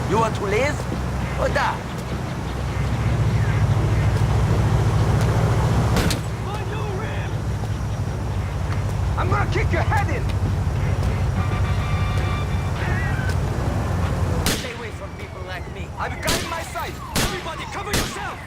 You want to live or die? I'm gonna kick your head in! Stay away from people like me. I've got in my sight! Everybody cover yourself!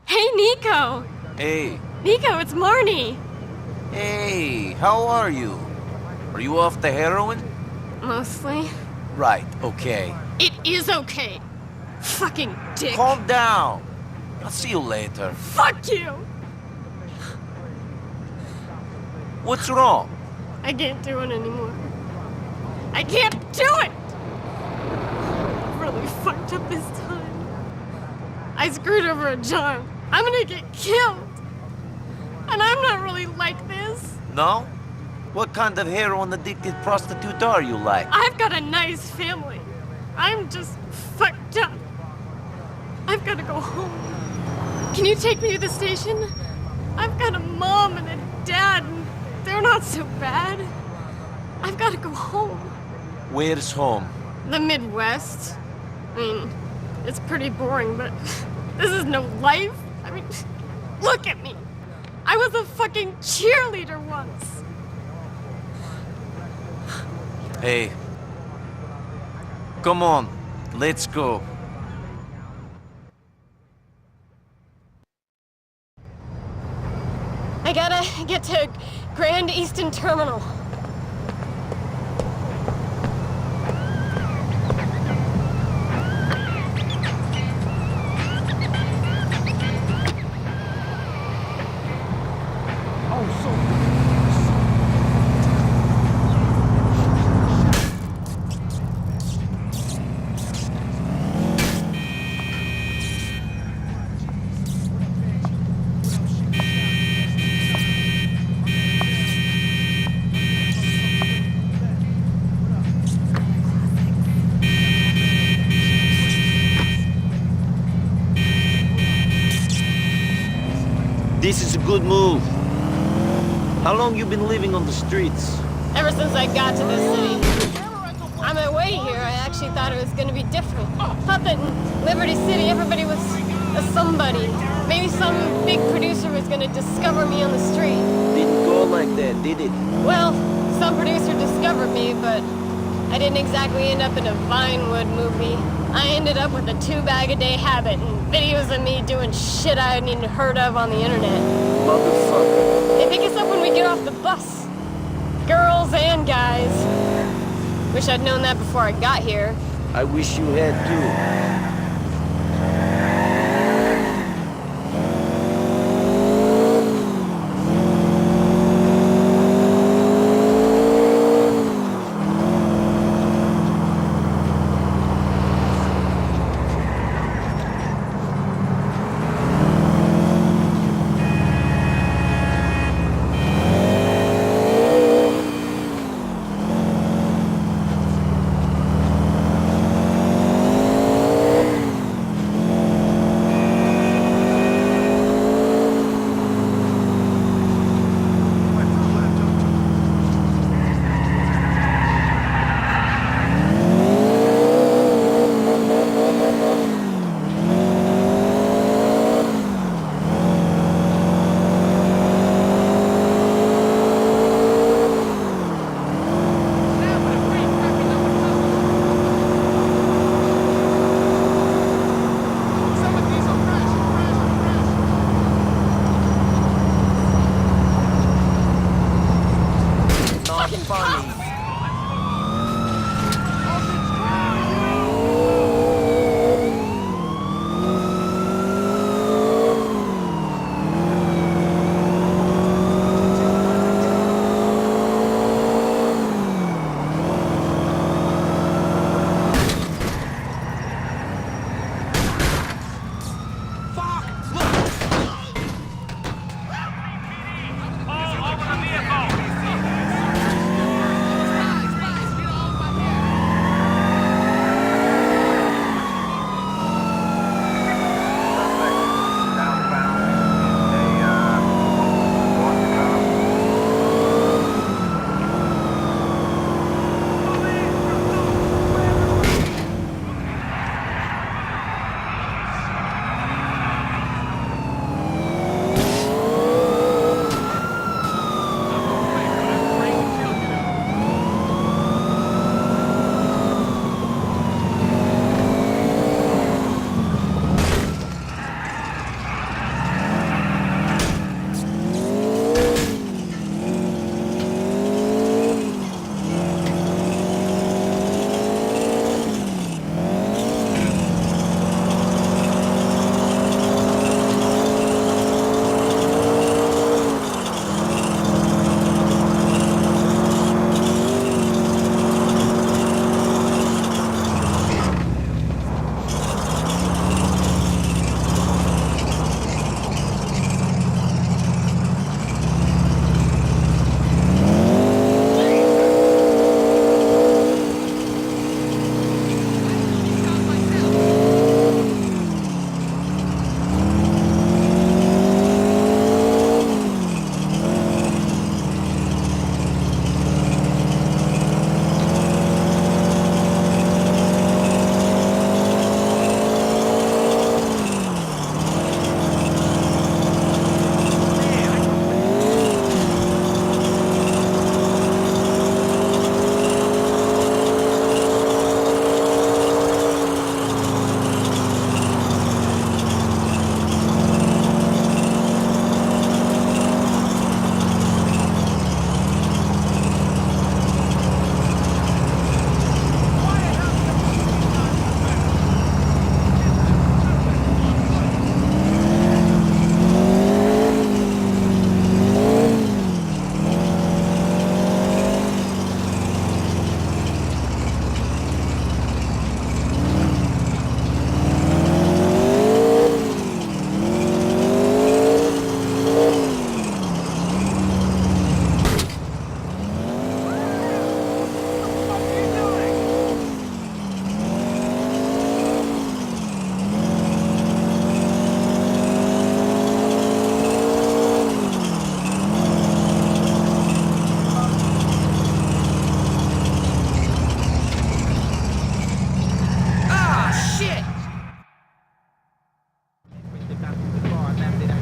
Hey, Nico! Hey. Nico, it's Marni! Hey, how are you? Are you off the heroin? Mostly. Right, okay. It is okay! Fucking dick! Calm down. I'll see you later. Fuck you! What's wrong? I can't do it anymore. I can't do it! I really fucked up this time. I screwed over a John. I'm gonna get killed! And I'm not really like this. No? What kind of heroin-addicted prostitute are you like? I've got a nice family. I'm just fucked up. I've got to go home. Can you take me to the station? I've got a mom and a dad, and they're not so bad. I've got to go home. Where's home? The Midwest. I mean, it's pretty boring, but this is no life. I mean, look at me. I was a fucking cheerleader once. Hey. Come on, let's go. I gotta get to Grand Easton Terminal. This is a good move. How long you been living on the streets? Ever since I got to this city. On my way here, I actually thought it was gonna be different. Thought that in Liberty City, everybody was a somebody. Maybe some big producer was gonna discover me on the street. Didn't go like that, did it? Well, some producer discovered me, but I didn't exactly end up in a Vinewood movie. I ended up with a 2-bag-a-day habit and videos of me doing shit I hadn't even heard of on the internet. Motherfucker. They pick us up when we get off the bus. Girls and guys. Wish I'd known that before I got here. I wish you had too.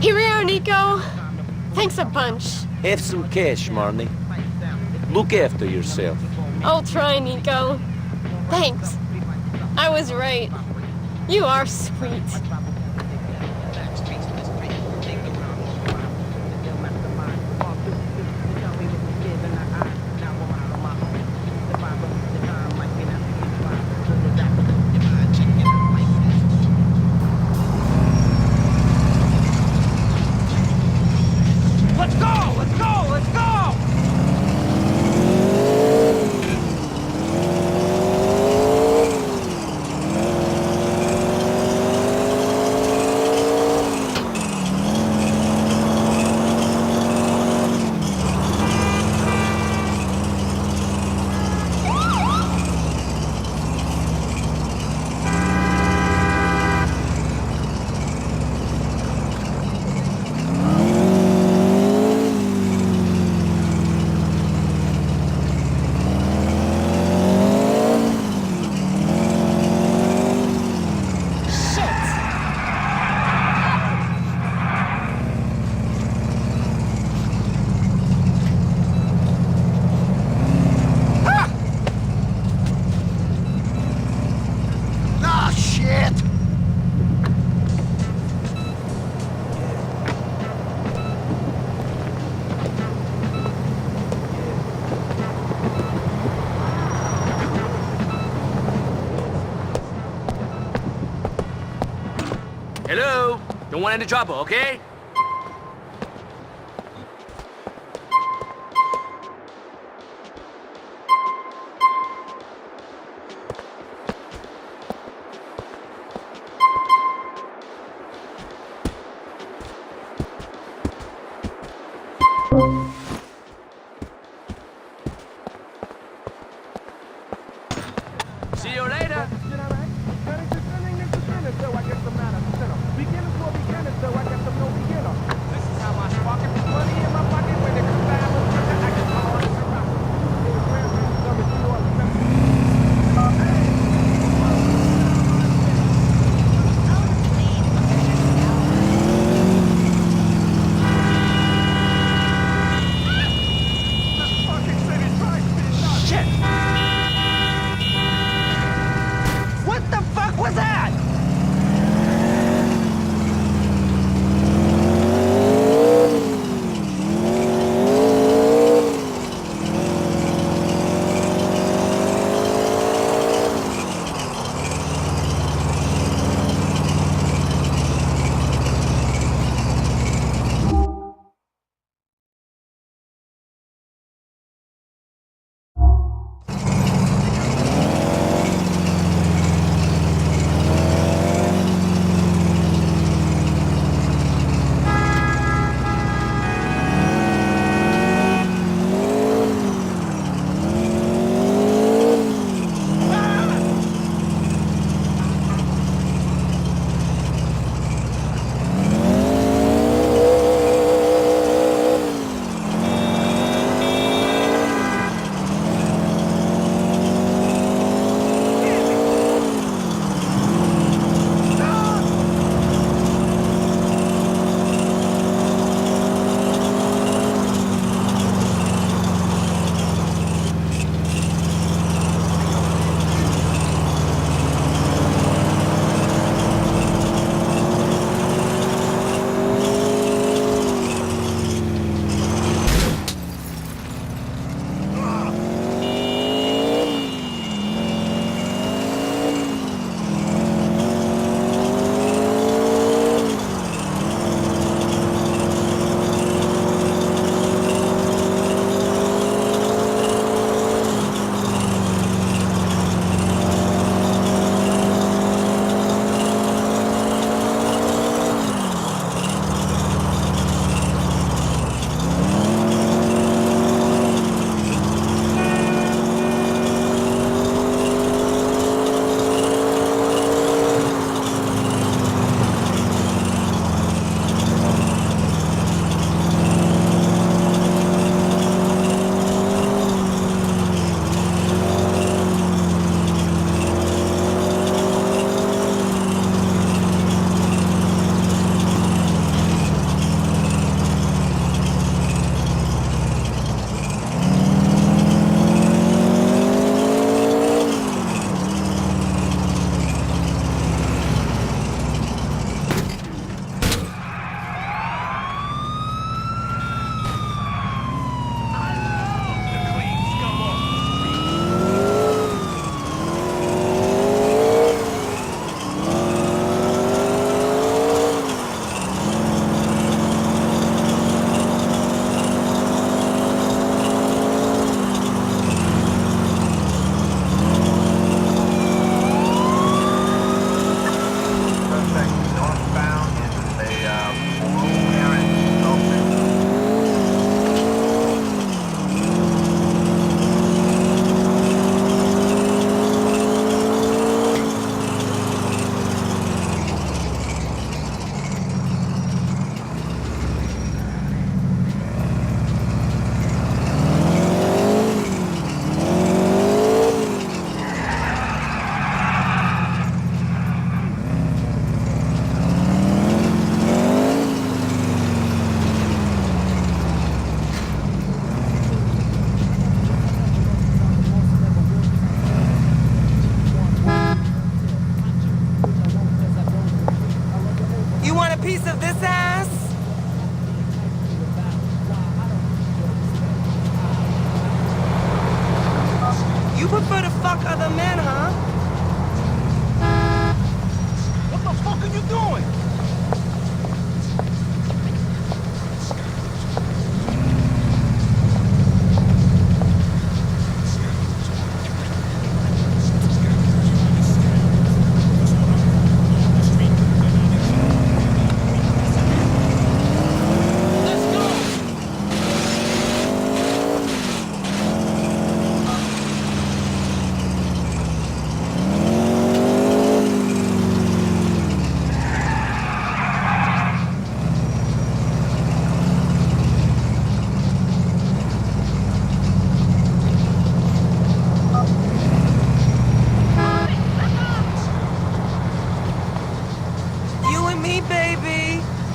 Here we are, Nico. Thanks a bunch. Have some cash, Marni. Look after yourself. I'll try, Nico. Thanks. I was right. You are sweet. Hello? Don't want any trouble, okay? See you later. So I guess the matter settled. Beginners will begin it, so I guess I'm no beginner. other men, huh? What the fuck are you doing?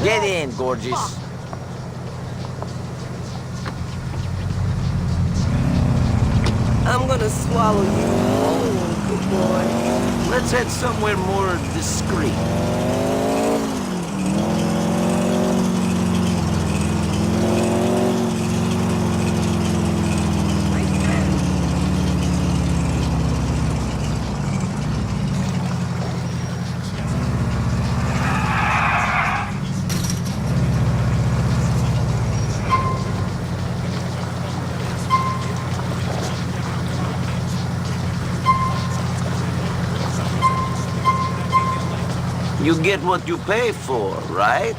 Get in, gorgeous. I'm gonna swallow you. Oh, good boy. Let's head somewhere more discreet. You get what you pay for, right?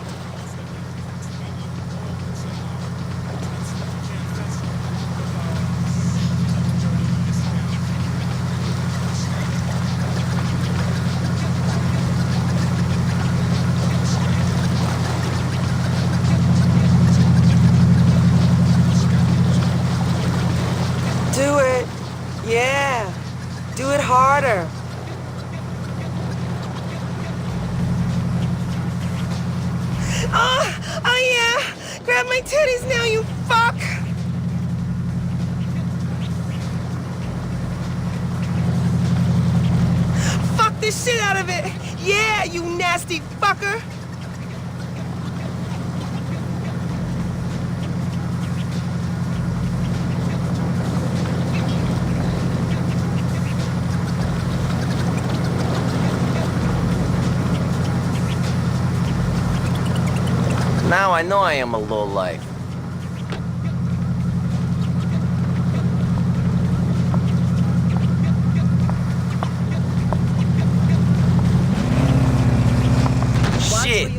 Do it. Yeah. Do it harder. Oh yeah! Grab my titties now, you fuck! Fuck the shit out of it! Yeah, you nasty fucker! Now I know I am a lowlife. Shit!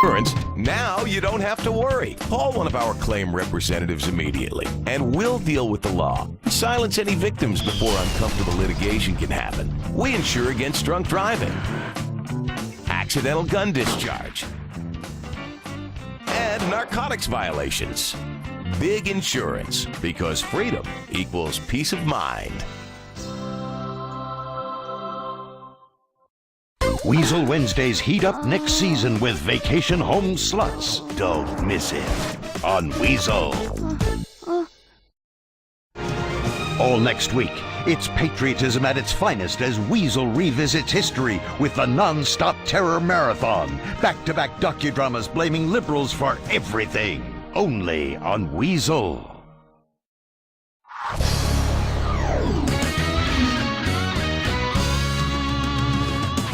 insurance, now you don't have to worry. Call one of our claim representatives immediately, and we'll deal with the law. Silence any victims before uncomfortable litigation can happen. We insure against drunk driving, accidental gun discharge, and narcotics violations. Big insurance, because freedom equals peace of mind. Weasel Wednesdays heat up next season with Vacation Home Sluts. Don't miss it on Weasel. All next week, it's patriotism at its finest as Weasel revisits history with the non-stop terror marathon. Back-to-back docudramas blaming liberals for everything. Only on Weasel.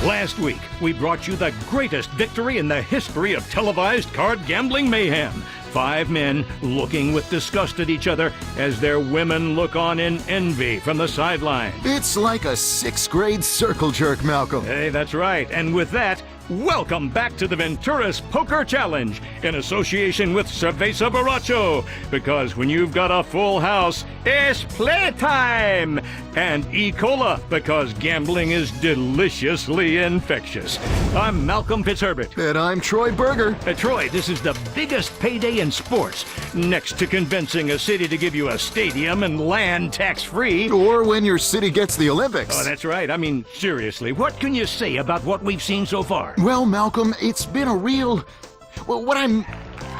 Last week, we brought you the greatest victory in the history of televised card gambling mayhem. 5 men looking with disgust at each other as their women look on in envy from the sideline. It's like a 6th grade circle jerk, Malcolm. Hey, that's right. And with that, welcome back to the Venturas Poker Challenge in association with Cerveza Borracho. Because when you've got a full house, it's playtime! And E. Cola, because gambling is deliciously infectious. I'm Malcolm Fitzherbert. And I'm Troy Berger. Troy, this is the biggest payday in sports, next to convincing a city to give you a stadium and land tax-free. Or when your city gets the Olympics. Oh, that's right. I mean, seriously, what can you say about what we've seen so far? Well, Malcolm, it's been a real... Well,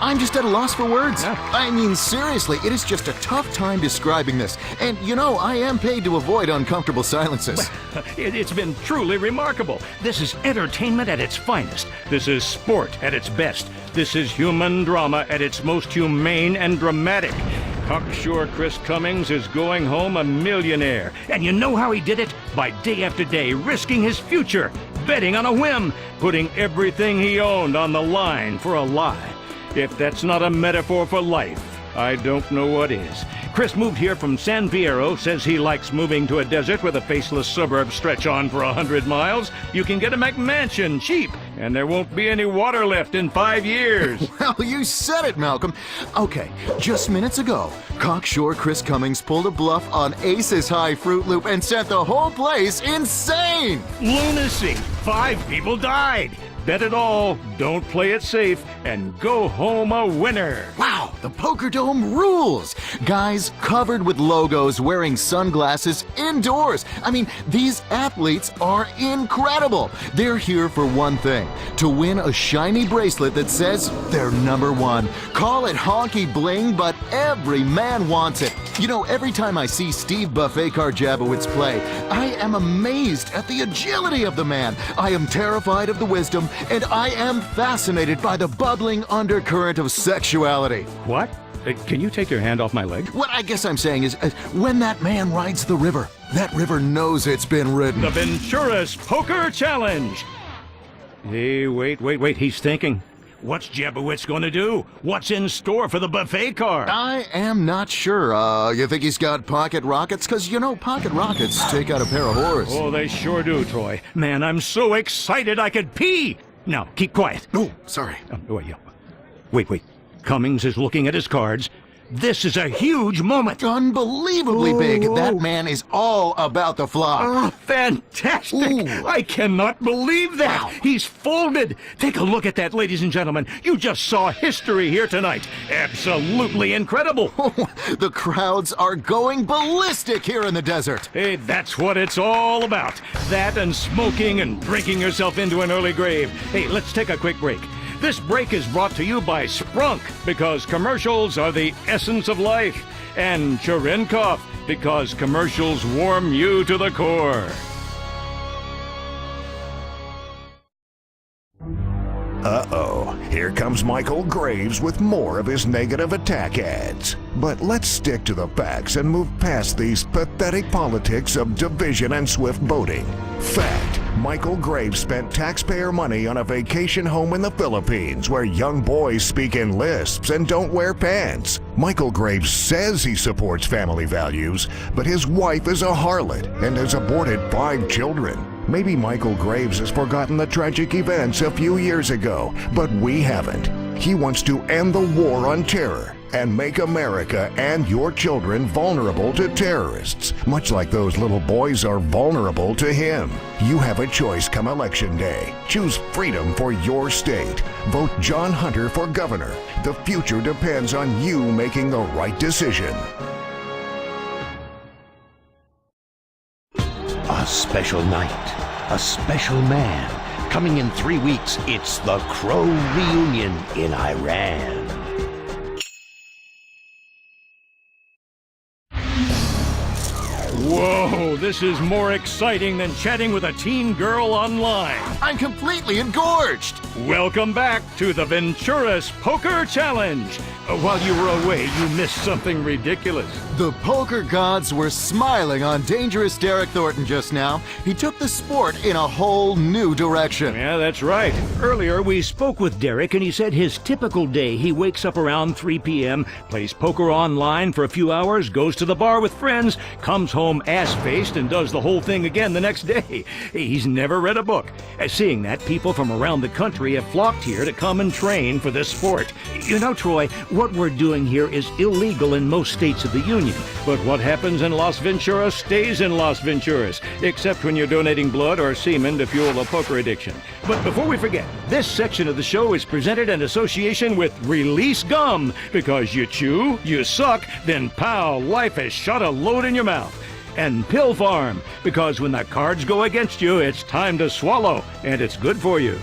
I'm just at a loss for words. Yeah. I mean, seriously, it is just a tough time describing this. And, you know, I am paid to avoid uncomfortable silences. It's been truly remarkable. This is entertainment at its finest. This is sport at its best. This is human drama at its most humane and dramatic. Cocksure Chris Cummings is going home a millionaire. And you know how he did it? By day after day, risking his future, betting on a whim, putting everything he owned on the line for a lie. If that's not a metaphor for life, I don't know what is. Chris moved here from San Fierro, says he likes moving to a desert where the faceless suburbs stretch on for 100 miles. You can get a McMansion cheap, and there won't be any water left in 5 years. Well, you said it, Malcolm. Okay, just minutes ago, cocksure Chris Cummings pulled a bluff on Ace's High Fruit Loop and sent the whole place insane! Lunacy! 5 people died! Bet it all, don't play it safe, and go home a winner. Wow, the Poker Dome rules! Guys covered with logos wearing sunglasses indoors. I mean, these athletes are incredible. They're here for one thing, to win a shiny bracelet that says they're #1. Call it honky bling, but every man wants it. You know, every time I see Steve Buffet Karjabowicz play, I am amazed at the agility of the man. I am terrified of the wisdom, and I am fascinated by the bubbling undercurrent of sexuality. What? Can you take your hand off my leg? What I guess I'm saying is, when that man rides the river, that river knows it's been ridden. The Venturas Poker Challenge! Hey, wait, he's thinking. What's Jabowitz going to do? What's in store for the buffet car? I am not sure. You think he's got pocket rockets? Because, you know, pocket rockets take out a pair of whores. Oh, they sure do, Troy. Man, I'm so excited I could pee! Now, keep quiet. Oh, sorry. Wait. Cummings is looking at his cards. This is a huge moment. Unbelievably big. That man is all about the flop. Oh, fantastic. Ooh. I cannot believe that. Wow. He's folded. Take a look at that, ladies and gentlemen. You just saw history here tonight. Absolutely incredible. The crowds are going ballistic here in the desert. Hey, that's what it's all about. That and smoking and drinking yourself into an early grave. Hey, let's take a quick break. This break is brought to you by Sprunk, because commercials are the essence of life, and Cherenkov, because commercials warm you to the core. Uh-oh, here comes Michael Graves with more of his negative attack ads. But let's stick to the facts and move past these pathetic politics of division and swift boating. Fact, Michael Graves spent taxpayer money on a vacation home in the Philippines where young boys speak in lisps and don't wear pants. Michael Graves says he supports family values, but his wife is a harlot and has aborted 5 children. Maybe Michael Graves has forgotten the tragic events a few years ago, but we haven't. He wants to end the war on terror and make America and your children vulnerable to terrorists, much like those little boys are vulnerable to him. You have a choice come Election Day. Choose freedom for your state. Vote John Hunter for governor. The future depends on you making the right decision. A special night, a special man. Coming in 3 weeks, it's the Crow reunion in Iran. Whoa, this is more exciting than chatting with a teen girl online. I'm completely engorged. Welcome back to the Venturas Poker Challenge. While you were away, you missed something ridiculous. The poker gods were smiling on dangerous Derek Thornton just now. He took the sport in a whole new direction. Yeah, that's right. Earlier, we spoke with Derek, and he said his typical day, he wakes up around 3 p.m., plays poker online for a few hours, goes to the bar with friends, comes home ass-faced, and does the whole thing again the next day. He's never read a book. Seeing that, people from around the country have flocked here to come and train for this sport. You know, Troy, what we're doing here is illegal in most states of the Union. But what happens in Las Venturas stays in Las Venturas, except when you're donating blood or semen to fuel a poker addiction. But before we forget, this section of the show is presented in association with Release Gum, because you chew, you suck, then pow, life has shot a load in your mouth. And Pill Farm, because when the cards go against you, it's time to swallow, and it's good for you.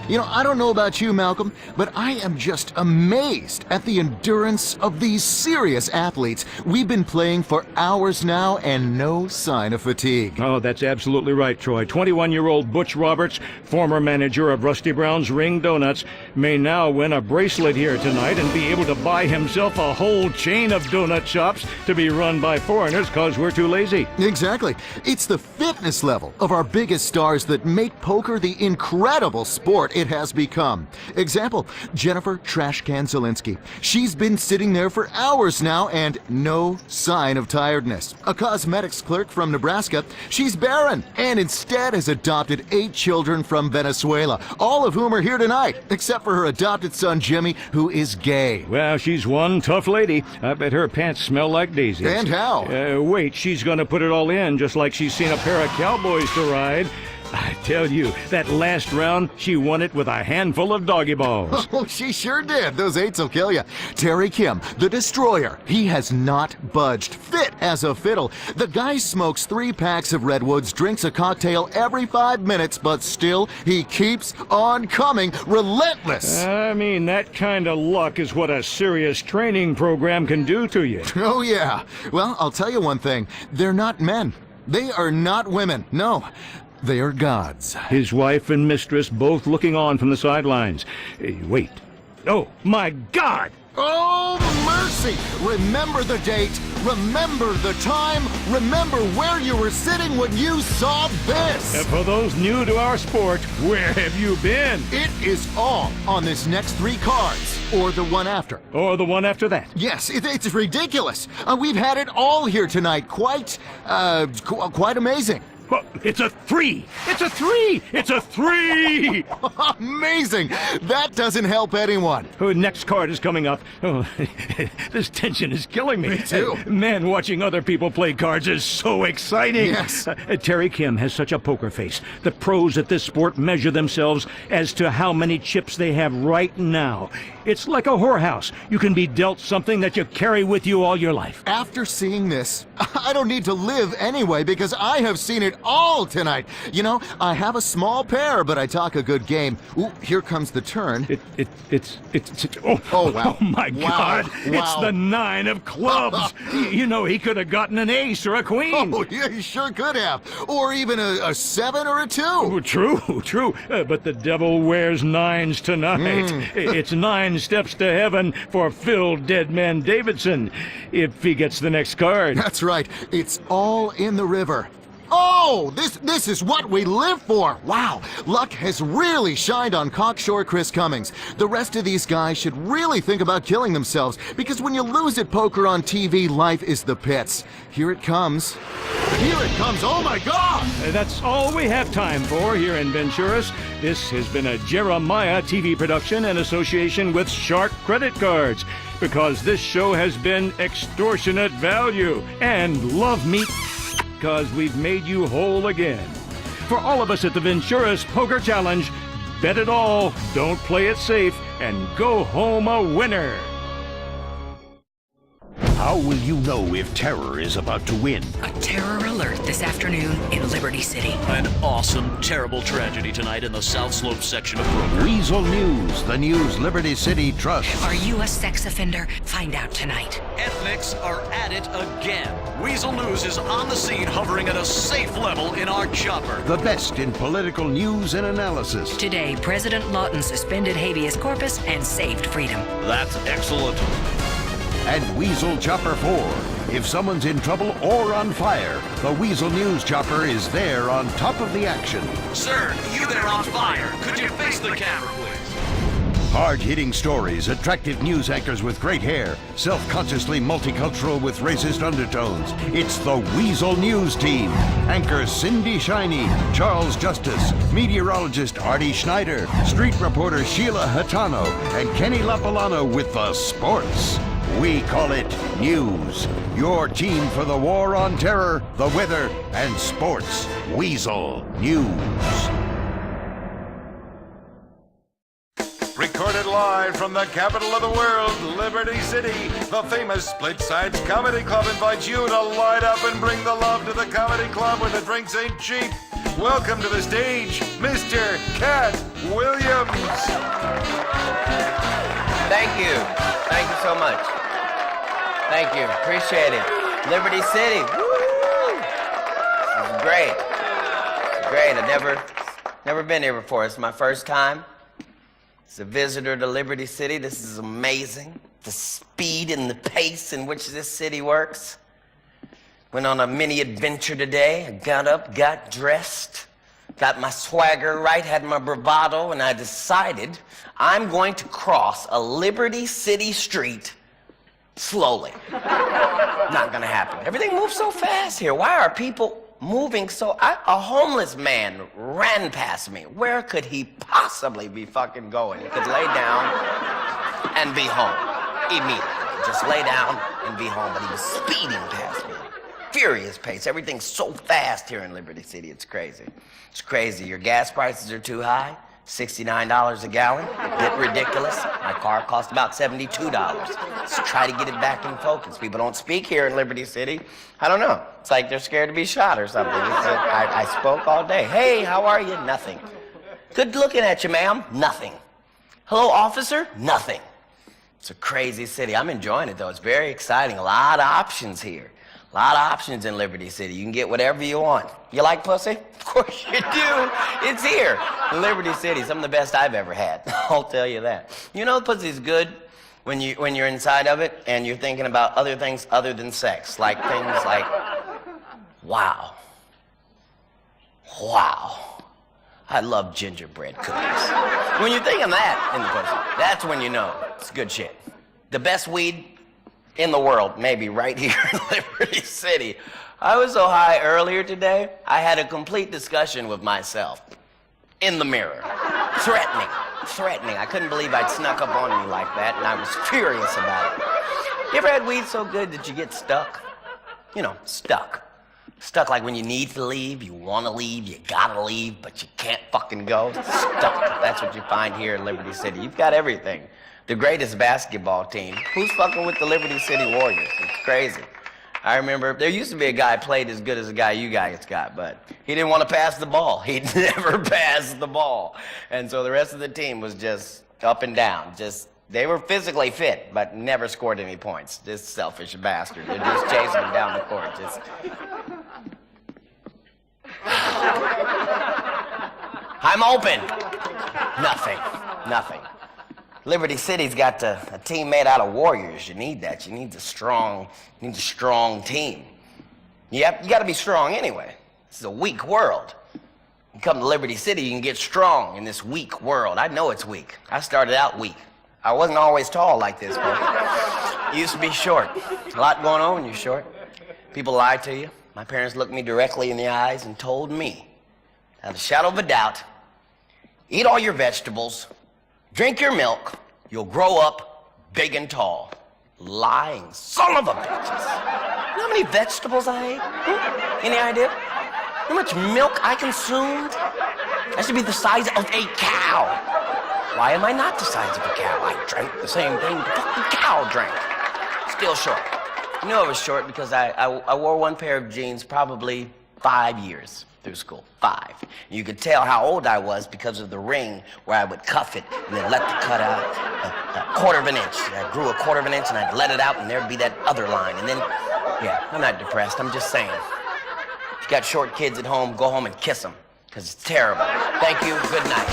You know, I don't know about you, Malcolm, but I am just amazed at the endurance of these serious athletes. We've been playing for hours now and no sign of fatigue. Oh, that's absolutely right, Troy. 21-year-old Butch Roberts, former manager of Rusty Brown's Ring Donuts, may now win a bracelet here tonight and be able to buy himself a whole chain of donut shops to be run by foreigners because we're too lazy. Exactly. It's the fitness level of our biggest stars that make poker the incredible sport it has become. Example, Jennifer Trashcan Zielinski. She's been sitting there for hours now and no sign of tiredness. A cosmetics clerk from Nebraska, she's barren and instead has adopted 8 children from Venezuela, all of whom are here tonight, except for her adopted son Jimmy, who is gay. Well, she's one tough lady. I bet her pants smell like daisies. And how? Wait, she's gonna put it all in, just like she's seen a pair of cowboys to ride. I tell you, that last round, she won it with a handful of doggy balls. Oh, she sure did. Those 8s will kill you. Terry Kim, the Destroyer. He has not budged. Fit as a fiddle. The guy smokes 3 packs of Redwoods, drinks a cocktail every 5 minutes, but still, he keeps on coming. Relentless. I mean, that kind of luck is what a serious training program can do to you. Oh, yeah. Well, I'll tell you one thing. They're not men. They are not women. No. They are gods. His wife and mistress both looking on from the sidelines. Wait. Oh, my God! Oh, mercy! Remember the date, remember the time, remember where you were sitting when you saw this! And for those new to our sport, where have you been? It is all on this next 3 cards, or the one after. Or the one after that. Yes, it's ridiculous. We've had it all here tonight. Quite amazing. Well, it's a 3! It's a 3! It's a 3! Amazing! That doesn't help anyone. Oh, next card is coming up. Oh, this tension is killing me. Me too. Man, watching other people play cards is so exciting. Yes. Terry Kim has such a poker face. The pros at this sport measure themselves as to how many chips they have right now. It's like a whorehouse. You can be dealt something that you carry with you all your life. After seeing this, I don't need to live anyway because I have seen it all tonight. You know, I have a small pair, but I talk a good game. Ooh, here comes the turn. Oh, wow. Oh, my God. Wow. It's the 9 of clubs. You know, he could have gotten an ace or a queen. Oh, yeah, he sure could have. Or even a 7 or a 2. Oh, true. But the devil wears 9s tonight. It's 9 steps to heaven for Phil Deadman Davidson, if he gets the next card. That's right. It's all in the river. Oh, this is what we live for. Wow, luck has really shined on Cocksure Chris Cummings. The rest of these guys should really think about killing themselves, because when you lose at poker on TV, life is the pits. Here it comes. Here it comes. Oh my God! That's all we have time for here in Venturas. This has been a Jeremiah TV production in association with Shark Credit Cards, because this show has been extortionate value, and love me because we've made you whole again. For all of us at the Venturas Poker Challenge, bet it all, don't play it safe, and go home a winner. How will you know if terror is about to win? A terror alert this afternoon in Liberty City. An awesome, terrible tragedy tonight in the South Slope section of Brooklyn. Weasel News, the news Liberty City trusts. Are you a sex offender? Find out tonight. Ethnics are at it again. Weasel News is on the scene, hovering at a safe level in our chopper. The best in political news and analysis. Today, President Lawton suspended habeas corpus and saved freedom. That's excellent. And Weasel Chopper 4. If someone's in trouble or on fire, the Weasel News Chopper is there on top of the action. Sir, you there on fire. Could you face the camera, please? Hard-hitting stories, attractive news anchors with great hair, self-consciously multicultural with racist undertones. It's the Weasel News Team. Anchors Cindy Shiney, Charles Justice, meteorologist Artie Schneider, street reporter Sheila Hatano, and Kenny Lapalano with the sports. We call it News. Your team for the war on terror, the weather, and sports. Weasel News. Recorded live from the capital of the world, Liberty City, the famous Split Sides Comedy Club invites you to light up and bring the love to the comedy club where the drinks ain't cheap. Welcome to the stage, Mr. Cat Williams. Thank you. Thank you so much. Thank you. Appreciate it. Liberty City. Woo! This is great. It's great. I've never been here before. It's my first time. As a visitor to Liberty City, this is amazing. The speed and the pace in which this city works. Went on a mini adventure today. I got up, got dressed, got my swagger right, had my bravado, and I decided I'm going to cross a Liberty City street slowly. Not gonna happen. Everything moves so fast here. Why are people moving so... a homeless man ran past me. Where could he possibly be fucking going? He could lay down and be home immediately. Just lay down and be home, but he was speeding past me. Furious pace. Everything's so fast here in Liberty City. It's crazy. It's crazy. Your gas prices are too high. $69 a gallon. Bit ridiculous. My car cost about $72. Let's try to get it back in focus. People don't speak here in Liberty City. I don't know. It's like they're scared to be shot or something. I spoke all day. Hey, how are you? Nothing. Good looking at you, ma'am. Nothing. Hello, officer? Nothing. It's a crazy city. I'm enjoying it, though. It's very exciting. A lot of options here. A lot of options in Liberty City. You can get whatever you want. You like pussy? Of course you do. It's here. Liberty City, some of the best I've ever had. I'll tell you that. You know pussy's good when you're inside of it and you're thinking about other things other than sex. Like things like, wow. Wow. I love gingerbread cookies. When you're thinking that in the pussy, that's when you know it's good shit. The best weed in the world, maybe right here in Liberty City. I was so high earlier today, I had a complete discussion with myself in the mirror. Threatening. I couldn't believe I'd snuck up on me like that, and I was furious about it. You ever had weed so good that you get stuck? You know, stuck. Stuck like when you need to leave, you want to leave, you gotta leave, but you can't fucking go. Stuck. That's what you find here in Liberty City. You've got everything. The greatest basketball team. Who's fucking with the Liberty City Warriors? It's crazy. I remember there used to be a guy played as good as the guy you guys got, but he didn't want to pass the ball. He'd never pass the ball. And so the rest of the team was just up and down. They were physically fit, but never scored any points. Just selfish bastard. They're just chasing him down the court. I'm open. Nothing. Liberty City's got a team made out of warriors. You need that. You need a strong team. You got to be strong anyway. This is a weak world. You come to Liberty City, you can get strong in this weak world. I know it's weak. I started out weak. I wasn't always tall like this, but you used to be short. A lot going on when you're short. People lie to you. My parents looked me directly in the eyes and told me, without a shadow of a doubt, eat all your vegetables, drink your milk, you'll grow up big and tall. Lying son of a bitches. You know how many vegetables I ate? Any idea? How much milk I consumed? I should be the size of a cow. Why am I not the size of a cow? I drank the same thing the fucking cow drank. Still short. You know I was short because I wore one pair of jeans probably 5 years through school. 5. You could tell how old I was because of the ring where I would cuff it and then let the cut out a quarter of an inch. I grew a quarter of an inch and I'd let it out and there'd be that other line. And then, yeah, I'm not depressed. I'm just saying. If you got short kids at home, go home and kiss them because it's terrible. Thank you. Good night.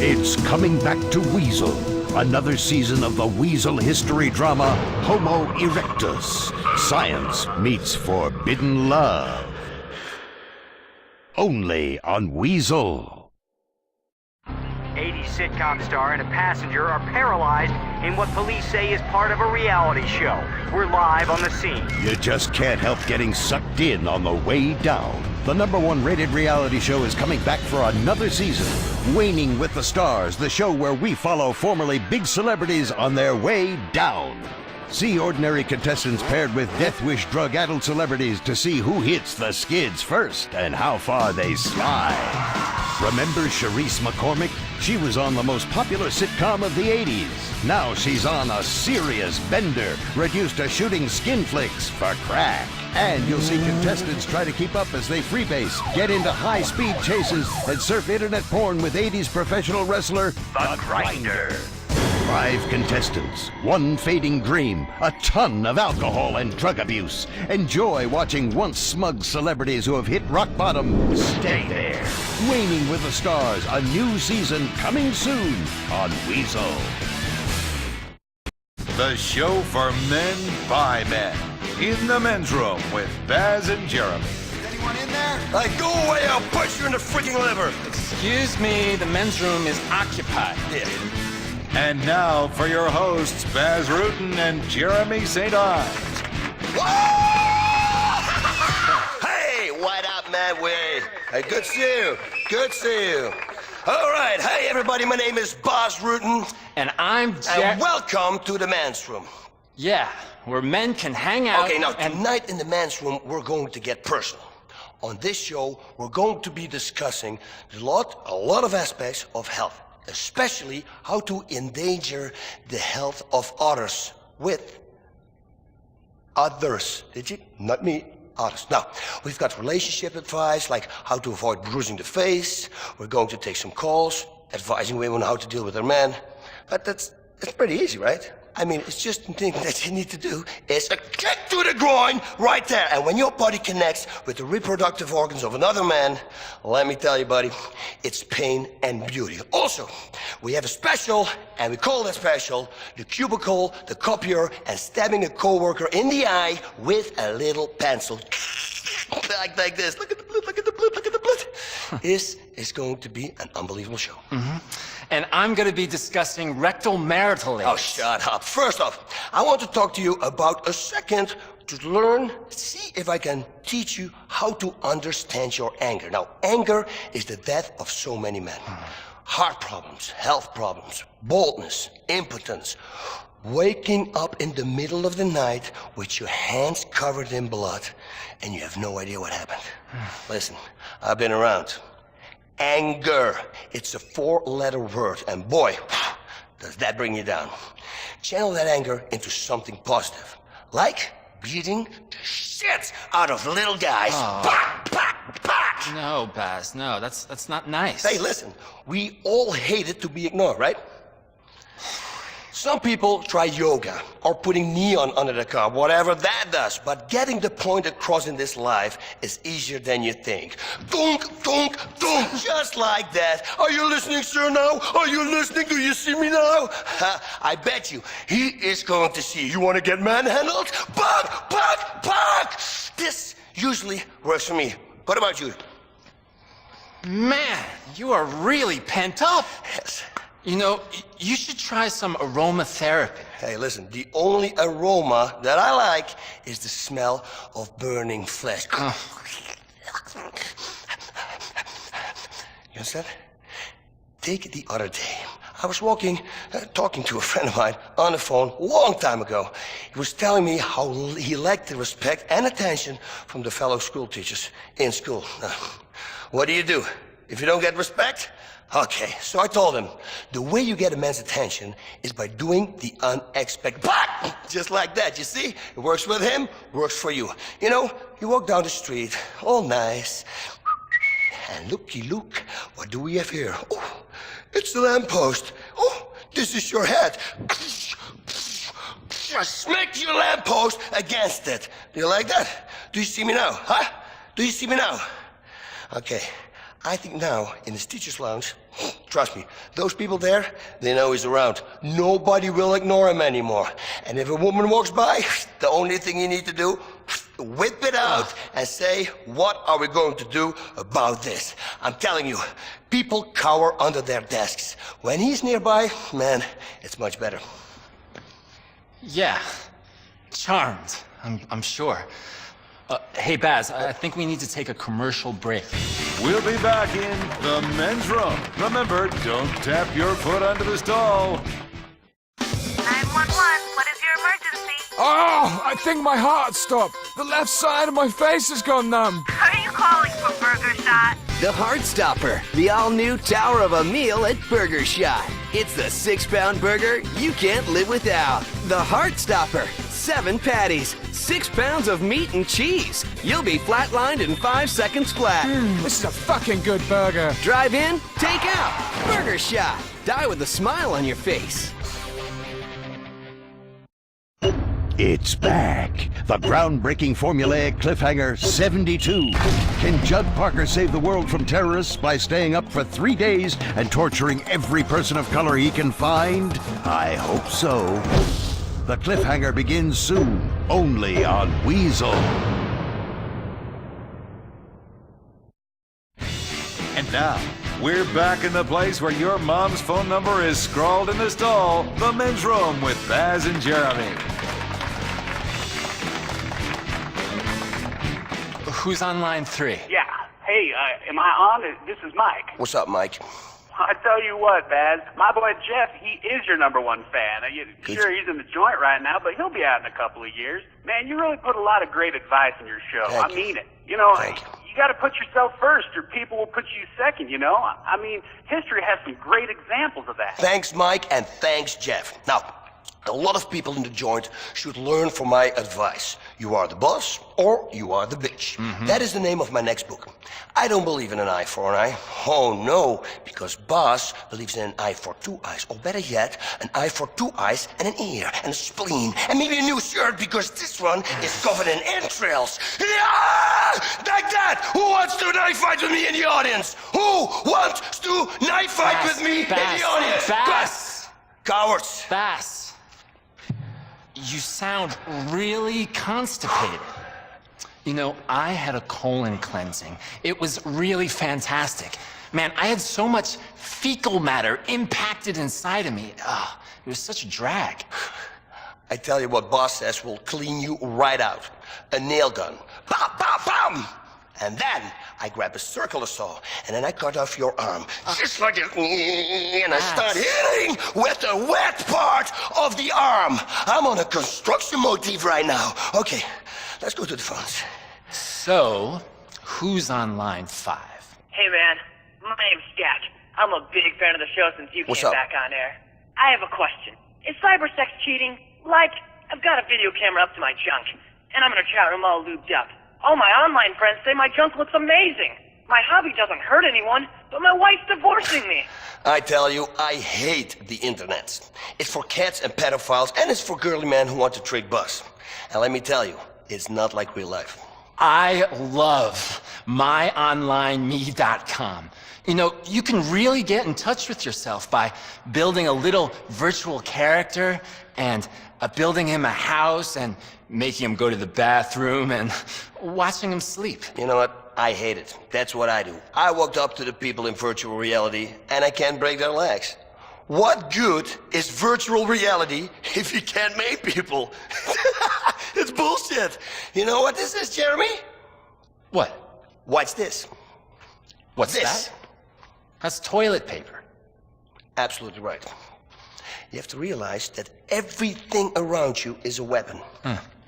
It's coming back to Weasel. Another season of the Weasel history drama, Homo erectus. Science meets forbidden love. Only on Weasel. 80s sitcom star and a passenger are paralyzed in what police say is part of a reality show. We're live on the scene. You just can't help getting sucked in on the way down. The #1 rated reality show is coming back for another season. Waning with the Stars, the show where we follow formerly big celebrities on their way down. See ordinary contestants paired with Death Wish drug-addled celebrities to see who hits the skids first and how far they slide. Remember Charisse McCormick? She was on the most popular sitcom of the 80s. Now she's on a serious bender, reduced to shooting skin flicks for crack. And you'll see contestants try to keep up as they freebase, get into high-speed chases, and surf internet porn with 80s professional wrestler, The Grinder. 5 contestants, 1 fading dream, a ton of alcohol and drug abuse. Enjoy watching once smug celebrities who have hit rock bottom stay there. Waning with the Stars, a new season coming soon on Weasel. The show for men by men. In the men's room with Baz and Jeremy. Anyone in there? Like, go away, I'll punch you in the freaking liver. Excuse me, the men's room is occupied. Yeah. And now for your hosts, Baz Rutten and Jeremy St. Ives. Hey, what up, man? Hey, good to see you. Good to see you. All right, hey, everybody, my name is Baz Rutten. And I'm And welcome to the men's room. Yeah, where men can hang out. Okay, now, tonight in the men's room, we're going to get personal. On this show, we're going to be discussing a lot of aspects of health, especially how to endanger the health of others with others. Did you? Not me. Others. Now, we've got relationship advice, like how to avoid bruising the face. We're going to take some calls, advising women how to deal with their men. But that's pretty easy, right? I mean, it's just the thing that you need to do is a kick to the groin right there. And when your body connects with the reproductive organs of another man, let me tell you, buddy, it's pain and beauty. Also, we have a special, and we call that special the cubicle, the copier, and stabbing a coworker in the eye with a little pencil. like this. Look at the blood, look at the blood, look at the blood. This is going to be an unbelievable show. Mm-hmm. And I'm going to be discussing rectal marital aids. Oh, shut up. First off, I want to talk to you about a second to learn, see if I can teach you how to understand your anger. Now, anger is the death of so many men. Heart problems, health problems, boldness, impotence, waking up in the middle of the night with your hands covered in blood and you have no idea what happened. Listen, I've been around. Anger. It's a 4-letter word, and boy, does that bring you down. Channel that anger into something positive, like beating the shit out of little guys. Oh. Bah, bah, bah. No, Baz, no, that's not nice. Hey, listen, we all hate it to be ignored, right? Some people try yoga or putting neon under the car, whatever that does. But getting the point across in this life is easier than you think. Dunk, dunk, dunk, just like that. Are you listening, sir, now? Are you listening? Do you see me now? I bet you he is going to see you. You want to get manhandled? Bug, bug, bug! This usually works for me. What about you? Man, you are really pent up. Yes. You know, you should try some aromatherapy. Hey, listen, the only aroma that I like is the smell of burning flesh. You understand? Take it the other day. I was talking to a friend of mine on the phone a long time ago. He was telling me how he lacked the respect and attention from the fellow school teachers in school. Now, what do you do if you don't get respect? Okay, so I told him, the way you get a man's attention is by doing the unexpected. Bah! Just like that, you see? It works with him, works for you. You know, you walk down the street, all nice, and looky look, what do we have here? Oh, it's the lamppost. Oh, this is your hat. Smack your lamppost against it. Do you like that? Do you see me now, huh? Do you see me now? Okay. I think now, in his teacher's lounge, trust me, those people there, they know he's around. Nobody will ignore him anymore. And if a woman walks by, the only thing you need to do, whip it out and say, what are we going to do about this? I'm telling you, people cower under their desks. When he's nearby, man, it's much better. Yeah, charmed, I'm sure. Hey, Baz, I think we need to take a commercial break. We'll be back in the men's room. Remember, don't tap your foot under the stall. 911, what is your emergency? Oh, I think my heart stopped. The left side of my face has gone numb. Are you calling for Burger Shot? The Heart Stopper, the all-new tower of a meal at Burger Shot. It's the 6-pound burger you can't live without. The Heart Stopper, 7 patties, 6 pounds of meat and cheese. You'll be flatlined in 5 seconds flat. This is a fucking good burger. Drive in, take out. Burger Shot. Die with a smile on your face. It's back. The groundbreaking formulaic cliffhanger 72. Can Judd Parker save the world from terrorists by staying up for 3 days and torturing every person of color he can find? I hope so. The cliffhanger begins soon, only on Weasel. And now, we're back in the place where your mom's phone number is scrawled in the stall, the men's room with Baz and Jeremy. Who's on line 3? Yeah. Hey, am I on? This is Mike. What's up, Mike? I tell you what, Baz, my boy Jeff, he is your #1 fan. Sure, he's in the joint right now, but he'll be out in a couple of years. Man, you really put a lot of great advice in your show. I mean it. You know, you got to put yourself first, or people will put you second, you know? I mean, history has some great examples of that. Thanks, Mike, and thanks, Jeff. Now, a lot of people in the joint should learn from my advice. You are the boss, or you are the bitch. That is the name of my next book. I don't believe in an eye for an eye. Oh, no, because boss believes in an eye for 2 eyes. Or better yet, an eye for 2 eyes and an ear and a spleen. And maybe a new shirt, because this one is covered in entrails. Yeah! Like that! Who wants to knife fight with me in the audience? Who wants to knife fight with me in the audience? Bass! Cowards! Bass! You sound really constipated. You know, I had a colon cleansing. It was really fantastic. Man, I had so much fecal matter impacted inside of me. It was such a drag. I tell you what boss says will clean you right out. A nail gun. Bam, bam, bam! And then I grab a circular saw, and then I cut off your arm. Just like it. And I start hitting with the wet part of the arm. I'm on a construction motif right now. Okay, let's go to the phones. So, who's on line 5? Hey, man. My name's Jack. I'm a big fan of the show since you What's came up? back on air. I have a question. Is cybersex cheating? Like, I've got a video camera up to my junk, and I'm in a chat room all lubed up. All my online friends say my junk looks amazing. My hobby doesn't hurt anyone, But my wife's divorcing me. I tell you, I hate the internet. It's for cats and pedophiles, and it's for girly men who want to trick bus. And let me tell you, it's not like real life. I love myonlineme.com. You know, you can really get in touch with yourself by building a little virtual character and building him a house and making him go to the bathroom and watching him sleep. You know what? I hate it. That's what I do. I walked up to the people in virtual reality and I can't break their legs. What good is virtual reality if you can't make people? It's bullshit. You know what this is, Jeremy? What? Watch this. What's this? That? That's toilet paper. Absolutely right. You have to realize that everything around you is a weapon.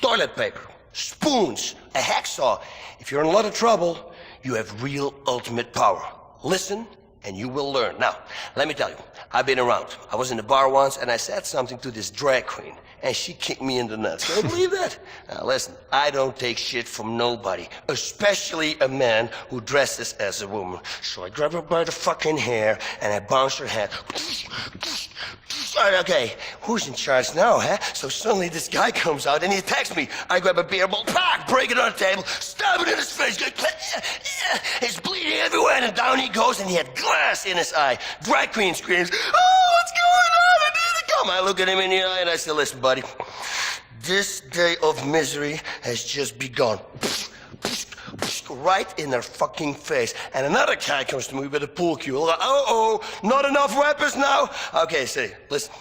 Toilet paper, spoons, a hacksaw. If you're in a lot of trouble, you have real ultimate power. Listen, and you will learn. Now, let me tell you, I've been around. I was in the bar once, and I said something to this drag queen, and she kicked me in the nuts. Can you believe that? Now, listen, I don't take shit from nobody, especially a man who dresses as a woman. So I grab her by the fucking hair, and I bounce her head. Okay, who's in charge now, huh? So suddenly this guy comes out, and he attacks me. I grab a beer bottle, break it on the table, stab it in his face. It's bleeding everywhere, and down he goes, and he had glass in his eye. Drag queen screams, "Oh, what's going on? I need to come." I look at him in the eye, and I say, "Listen, buddy, this day of misery has just begun." Right in their fucking face. And another guy comes to me with a pool cue. Like, uh-oh, not enough weapons now? Okay, say, listen,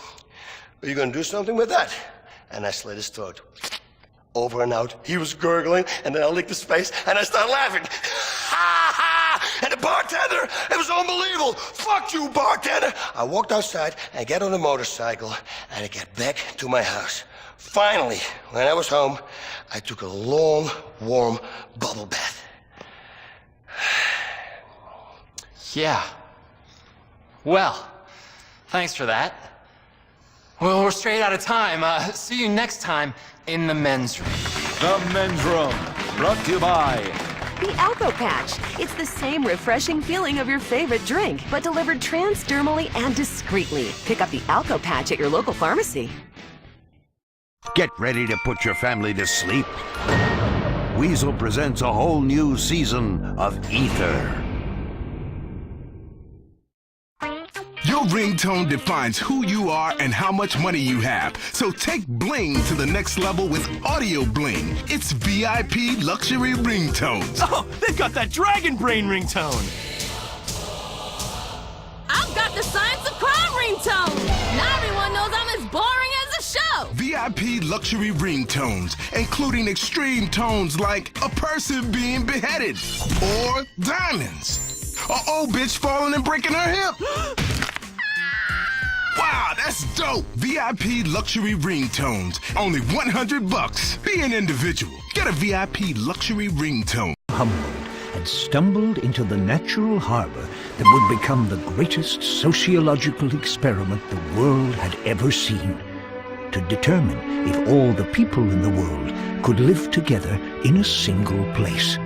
are you gonna do something with that? And I slit his throat. Over and out. He was gurgling, and then I licked his face, and I started laughing. And the bartender, it was unbelievable. Fuck you, bartender. I walked outside, I get on a motorcycle, and I get back to my house. Finally, when I was home, I took a long, warm bubble bath. Yeah. Well, thanks for that. Well, we're straight out of time. See you next time in the men's room. The men's room, brought to you by the Alco Patch. It's the same refreshing feeling of your favorite drink, but delivered transdermally and discreetly. Pick up the Alco Patch at your local pharmacy. Get ready to put your family to sleep. Weasel presents a whole new season of Ether. Your ringtone defines who you are and how much money you have. So take bling to the next level with Audio Bling. It's VIP luxury ringtones. Oh, they've got that dragon brain ringtone. I've got the science of crime ringtone. Now everyone knows I'm as boring as the show. VIP luxury ringtones, including extreme tones like a person being beheaded, or diamonds, or old bitch falling and breaking her hip. Wow, that's dope! VIP luxury ringtones, only $100. Be an individual. Get a VIP luxury ringtone. Humbled and stumbled into the natural harbor that would become the greatest sociological experiment the world had ever seen, to determine if all the people in the world could live together in a single place.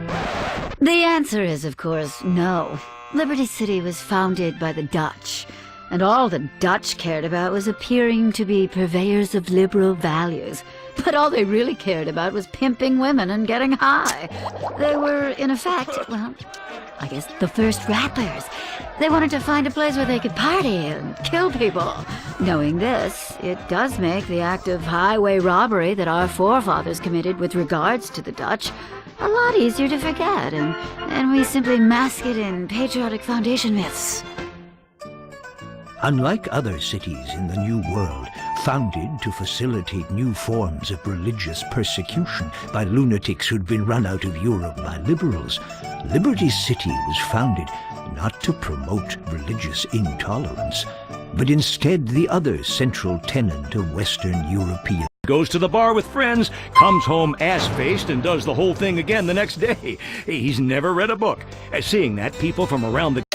The answer is, of course, no. Liberty-City was founded by the Dutch, and all the Dutch cared about was appearing to be purveyors of liberal values. But all they really cared about was pimping women and getting high. They were, in effect, well, I guess the first rappers. They wanted to find a place where they could party and kill people. Knowing this, it does make the act of highway robbery that our forefathers committed with regards to the Dutch a lot easier to forget, and we simply mask it in patriotic foundation myths. Unlike other cities in the New World, founded to facilitate new forms of religious persecution by lunatics who'd been run out of Europe by liberals, Liberty-City was founded not to promote religious intolerance, but instead the other central tenet of Western European. Goes to the bar with friends, comes home ass-faced, and does the whole thing again the next day. He's never read a book. Seeing that, people from around the